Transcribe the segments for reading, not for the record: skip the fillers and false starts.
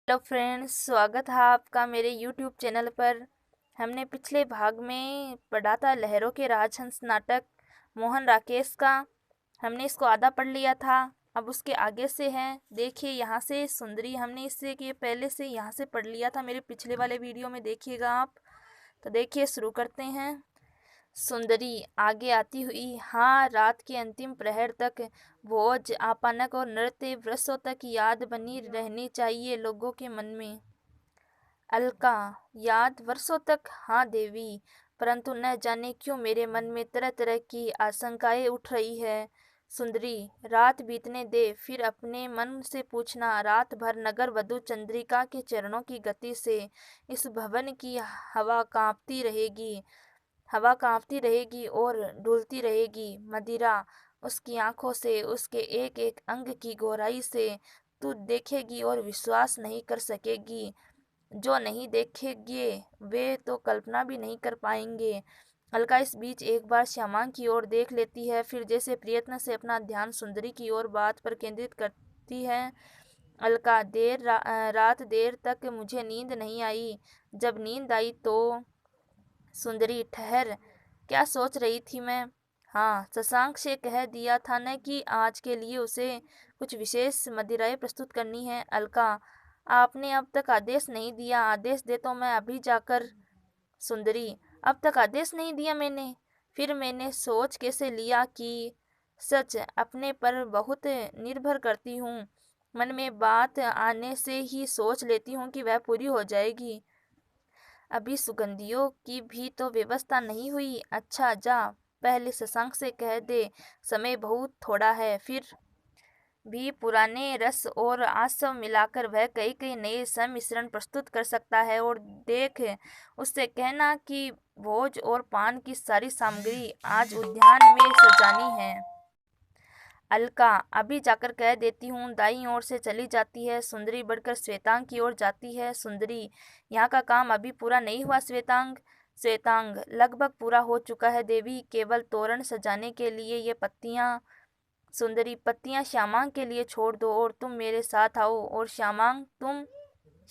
Hello friends, स्वागत है आपका मेरे यूट्यूब चैनल पर। हमने पिछले भाग में पढ़ा था लहरों के राजहंस नाटक मोहन राकेश का। हमने इसको आधा पढ़ लिया था। अब उसके आगे से है, देखिए यहाँ से सुंदरी। हमने इससे के पहले से यहाँ से पढ़ लिया था मेरे पिछले वाले वीडियो में, देखिएगा आप। तो देखिए शुरू करते हैं। सुंदरी आगे आती हुई। हाँ, रात के अंतिम प्रहर तक भोज आपानक और नृत्य वर्षों तक याद बनी रहनी चाहिए लोगों के मन में। अलका, याद वर्षों तक? हाँ देवी, परंतु न जाने क्यों मेरे मन में तरह तरह की आशंकाएं उठ रही है। सुंदरी, रात बीतने दे, फिर अपने मन से पूछना। रात भर नगर वधू चंद्रिका के चरणों की गति से इस भवन की हवा कांपती रहेगी और डुलती रहेगी। मदिरा उसकी आंखों से, उसके एक एक अंग की गहराई से तू देखेगी और विश्वास नहीं कर सकेगी। जो नहीं देखेंगे वे तो कल्पना भी नहीं कर पाएंगे। अलका इस बीच एक बार श्यामा की ओर देख लेती है, फिर जैसे प्रयत्न से अपना ध्यान सुंदरी की ओर बात पर केंद्रित करती है। अलका, रात देर तक मुझे नींद नहीं आई। जब नींद आई तो? सुंदरी, ठहर, क्या सोच रही थी मैं? हाँ, शशांक से कह दिया था न कि आज के लिए उसे कुछ विशेष मदिराएं प्रस्तुत करनी है। अलका, आपने अब तक आदेश नहीं दिया। आदेश दे तो मैं अभी जाकर। सुंदरी, अब तक आदेश नहीं दिया मैंने? फिर मैंने सोच कैसे लिया कि सच अपने पर बहुत निर्भर करती हूँ। मन में बात आने से ही सोच लेती हूँ कि वह पूरी हो जाएगी। अभी सुगंधियों की भी तो व्यवस्था नहीं हुई। अच्छा, जा पहले शशांक से कह दे, समय बहुत थोड़ा है। फिर भी पुराने रस और आसव मिलाकर वह कई कई नए सम्मिश्रण प्रस्तुत कर सकता है। और देख, उससे कहना कि भोज और पान की सारी सामग्री आज उद्यान में सजानी है। अलका, अभी जाकर कह देती हूँ। दाईं ओर से चली जाती है। सुंदरी बढ़कर श्वेतांग की ओर जाती है। सुंदरी, यहाँ का काम अभी पूरा नहीं हुआ श्वेतांग? श्वेतांग, लगभग पूरा हो चुका है देवी, केवल तोरण सजाने के लिए ये पत्तियाँ। सुंदरी, पत्तियाँ श्यामांग के लिए छोड़ दो और तुम मेरे साथ आओ। और श्यामांग, तुम?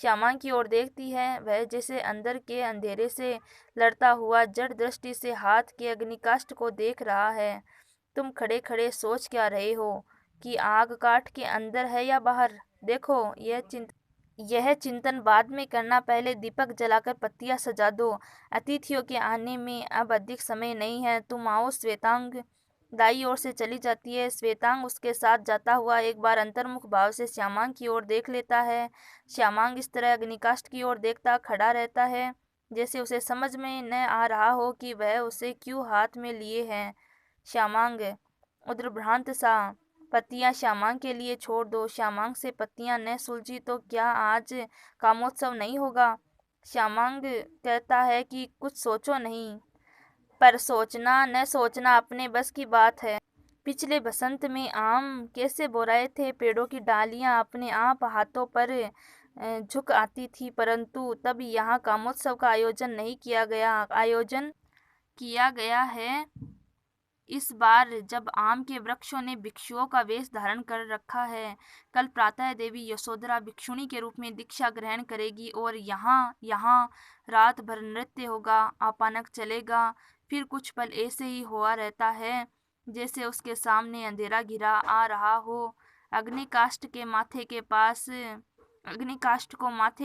श्यामांग की ओर देखती है। वह जैसे अंदर के अंधेरे से लड़ता हुआ जड़ दृष्टि से हाथ के अग्निकाष्ठ को देख रहा है। तुम खड़े खड़े सोच क्या रहे हो कि आग काठ के अंदर है या बाहर? देखो, यह चिंतन बाद में करना, पहले दीपक जलाकर पत्तियां सजा दो। अतिथियों के आने में अब अधिक समय नहीं है। तुम आओ। श्वेतांग दाई ओर से चली जाती है। श्वेतांग उसके साथ जाता हुआ एक बार अंतर्मुख भाव से श्यामांग की ओर देख लेता है। श्यामांग इस तरह अग्निकाष्ठ की ओर देखता खड़ा रहता है जैसे उसे समझ में न आ रहा हो कि वह उसे क्यों हाथ में लिए है। श्यामांग उद्भ्रांत सा, पत्तियां श्यामांग के लिए छोड़ दो। श्यामांग से पत्तियां न सुलझी तो क्या आज कामोत्सव नहीं होगा? श्यामांग कहता है कि कुछ सोचो नहीं, पर सोचना न सोचना अपने बस की बात है। पिछले बसंत में आम कैसे बोराए थे, पेड़ों की डालियां अपने आप हाथों पर झुक आती थी, परंतु तब यहाँ कामोत्सव का आयोजन नहीं किया गया। आयोजन किया गया है इस बार, जब आम के वृक्षों ने भिक्षुओं का वेश धारण कर रखा है। कल प्रातः देवी यशोधरा भिक्षुणी के रूप में दीक्षा ग्रहण करेगी और यहाँ यहाँ रात भर नृत्य होगा, आपानक चलेगा। फिर कुछ पल ऐसे ही हुआ रहता है जैसे उसके सामने अंधेरा घिरा आ रहा हो। अग्निकाष्ठ को माथे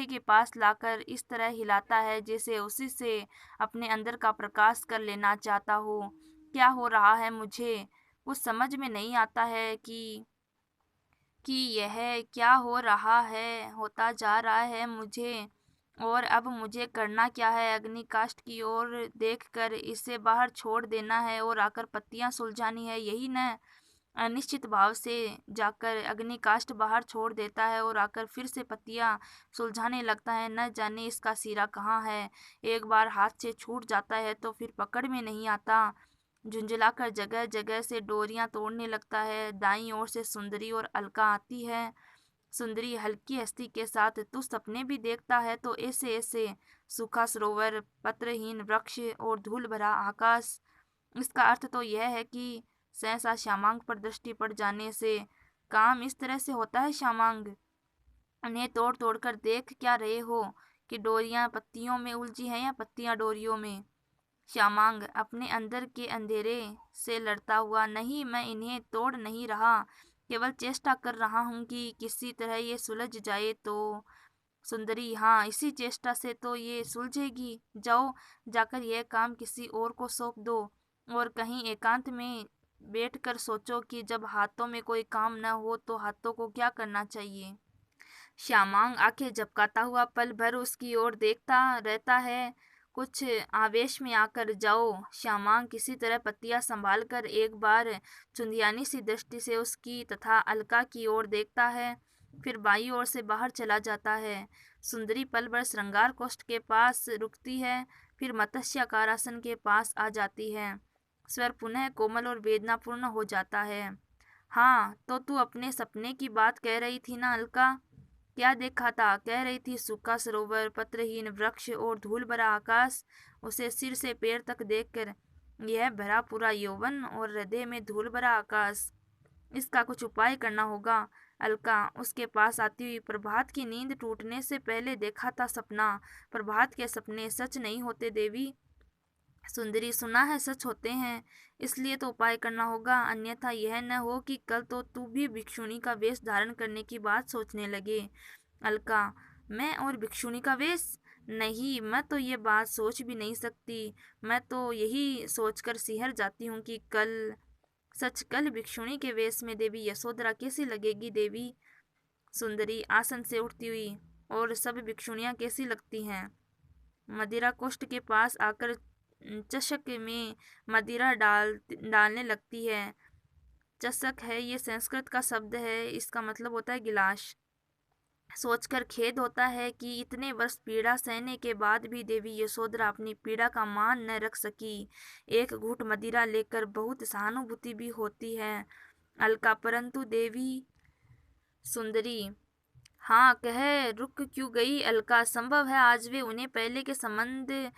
के पास लाकर इस तरह हिलाता है जैसे उसी से अपने अंदर का प्रकाश कर लेना चाहता हो। क्या हो रहा है मुझे कुछ समझ में नहीं आता है कि यह क्या हो रहा है, होता जा रहा है मुझे। और अब मुझे करना क्या है? अग्निकाष्ठ की ओर देखकर इसे बाहर छोड़ देना है और आकर पत्तियां सुलझानी है, यही न? अनिश्चित भाव से जाकर अग्निकाष्ठ बाहर छोड़ देता है और आकर फिर से पत्तियां सुलझाने लगता है। न जाने इसका सिरा कहाँ है। एक बार हाथ से छूट जाता है तो फिर पकड़ में नहीं आता। झुंझलाकर जगह जगह से डोरियां तोड़ने लगता है। दाईं ओर से सुंदरी और अलका आती है। सुंदरी हल्की हंसी के साथ, तू सपने भी देखता है तो ऐसे ऐसे? सूखा सरोवर, पत्रहीन वृक्ष और धूल भरा आकाश, इसका अर्थ तो यह है कि सहसा श्यामांग पर दृष्टि पड़ जाने से काम इस तरह से होता है। श्यामांग उन्हें तोड़ तोड़ कर देख क्या रहे हो कि डोरियां पत्तियों में उलझी हैं या पत्तियां डोरियों में। श्यामांग अपने अंदर के अंधेरे से लड़ता हुआ, नहीं, मैं इन्हें तोड़ नहीं रहा, केवल चेष्टा कर रहा हूँ कि किसी तरह ये सुलझ जाए। तो सुंदरी, हाँ, इसी चेष्टा से तो ये सुलझेगी। जाओ, जाकर यह काम किसी और को सौंप दो और कहीं एकांत में बैठकर सोचो कि जब हाथों में कोई काम न हो तो हाथों को क्या करना चाहिए। श्यामांग आंखें झपकाता हुआ पल भर उसकी ओर देखता रहता है, कुछ आवेश में आकर। जाओ। श्यामांग किसी तरह पत्तियां संभाल कर एक बार चुंधियानी सी दृष्टि से उसकी तथा अलका की ओर देखता है, फिर बाई ओर से बाहर चला जाता है। सुंदरी पल भर श्रृंगार कोष्ठ के पास रुकती है, फिर मत्स्याकार आसन के पास आ जाती है। स्वर पुनः कोमल और वेदनापूर्ण हो जाता है। हाँ, तो तू अपने सपने की बात कह रही थी ना अलका? क्या देखा था? कह रही थी सूखा सरोवर, पत्रहीन वृक्ष और धूल भरा आकाश। उसे सिर से पैर तक देखकर, यह भरा पूरा यौवन और हृदय में धूल भरा आकाश, इसका कुछ उपाय करना होगा। अलका उसके पास आती हुई, प्रभात की नींद टूटने से पहले देखा था सपना। प्रभात के सपने सच नहीं होते देवी। सुंदरी, सुना है सच होते हैं, इसलिए तो उपाय करना होगा, अन्यथा यह न हो कि कल तो तू भी भिक्षुणी का वेश धारण करने की बात सोचने लगे। अलका, मैं और भिक्षुणी का वेश? नहीं, मैं तो ये बात सोच भी नहीं सकती। मैं तो यही सोचकर सिहर जाती हूँ कि कल भिक्षुणी के वेश में देवी यशोधरा कैसी लगेगी। देवी सुंदरी आसन से उठती हुई, और सब भिक्षुणियाँ कैसी लगती हैं? मदिरा कोष्ठ के पास आकर चषक में मदिरा डालने लगती है। चषक है, ये संस्कृत का शब्द है, इसका मतलब होता है गिलास। सोचकर खेद होता है कि इतने वर्ष पीड़ा सहने के बाद भी देवी यशोधरा अपनी पीड़ा का मान न रख सकी। एक घूंट मदिरा लेकर बहुत सहानुभूति भी होती है अलका, परंतु देवी सुंदरी, हाँ, कह रुक क्यों गई अलका? संभव है आज वे उन्हें पहले के संबंध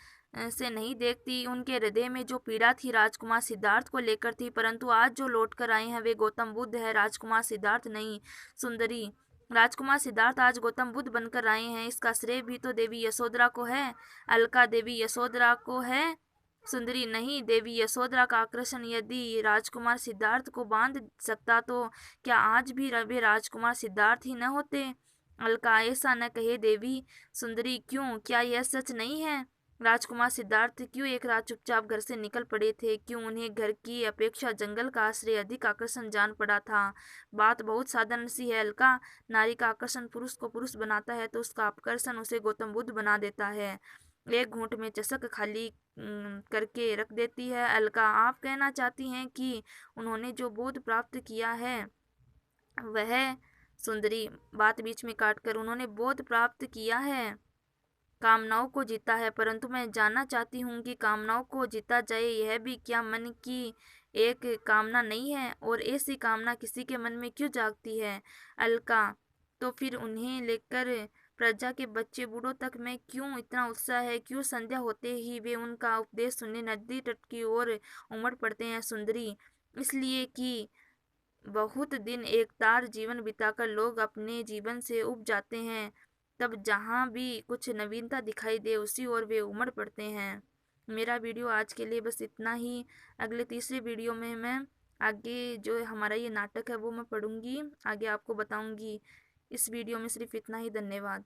से नहीं देखती। उनके हृदय में जो पीड़ा थी राजकुमार सिद्धार्थ को लेकर थी, परंतु आज जो लौट कर आए हैं वे गौतम बुद्ध है, राजकुमार सिद्धार्थ नहीं। सुंदरी, राजकुमार सिद्धार्थ आज गौतम बुद्ध बनकर आए हैं, इसका श्रेय भी तो देवी यशोधरा को है। अलका, देवी यशोधरा को है? सुंदरी, नहीं, देवी यशोधरा का आकर्षण यदि राजकुमार सिद्धार्थ को बांध सकता तो क्या आज भी वे राजकुमार सिद्धार्थ ही न होते? अलका, ऐसा न कहे देवी। सुंदरी, क्यों? क्या यह सच नहीं है? राजकुमार सिद्धार्थ क्यों एक रात चुपचाप घर से निकल पड़े थे? क्यों उन्हें घर की अपेक्षा जंगल का आश्रय अधिक आकर्षण जान पड़ा था? बात बहुत साधारण सी है अलका। नारी का आकर्षण पुरुष को पुरुष बनाता है तो उसका आकर्षण उसे गौतम बुद्ध बना देता है। एक घूंट में चषक खाली करके रख देती है अलका। आप कहना चाहती हैं कि उन्होंने जो बोध प्राप्त किया है वह? सुंदरी बात बीच में काटकर, उन्होंने बोध प्राप्त किया है, कामनाओं को जीता है, परंतु मैं जानना चाहती हूँ कि कामनाओं को जीता जाए यह भी क्या मन की एक कामना नहीं है? और ऐसी कामना किसी के मन में क्यों जागती है अलका? तो फिर उन्हें लेकर प्रजा के बच्चे बूढ़ों तक में क्यों इतना उत्साह है? क्यों संध्या होते ही वे उनका उपदेश सुनने नदी तट की ओर उमड़ पड़ते हैं? सुंदरी, इसलिए कि बहुत दिन एक तार जीवन बिताकर लोग अपने जीवन से उब जाते हैं, तब जहाँ भी कुछ नवीनता दिखाई दे उसी ओर वे उमड़ पड़ते हैं। मेरा वीडियो आज के लिए बस इतना ही। अगले तीसरे वीडियो में मैं आगे जो हमारा ये नाटक है वो मैं पढ़ूंगी, आगे आपको बताऊंगी। इस वीडियो में सिर्फ इतना ही। धन्यवाद।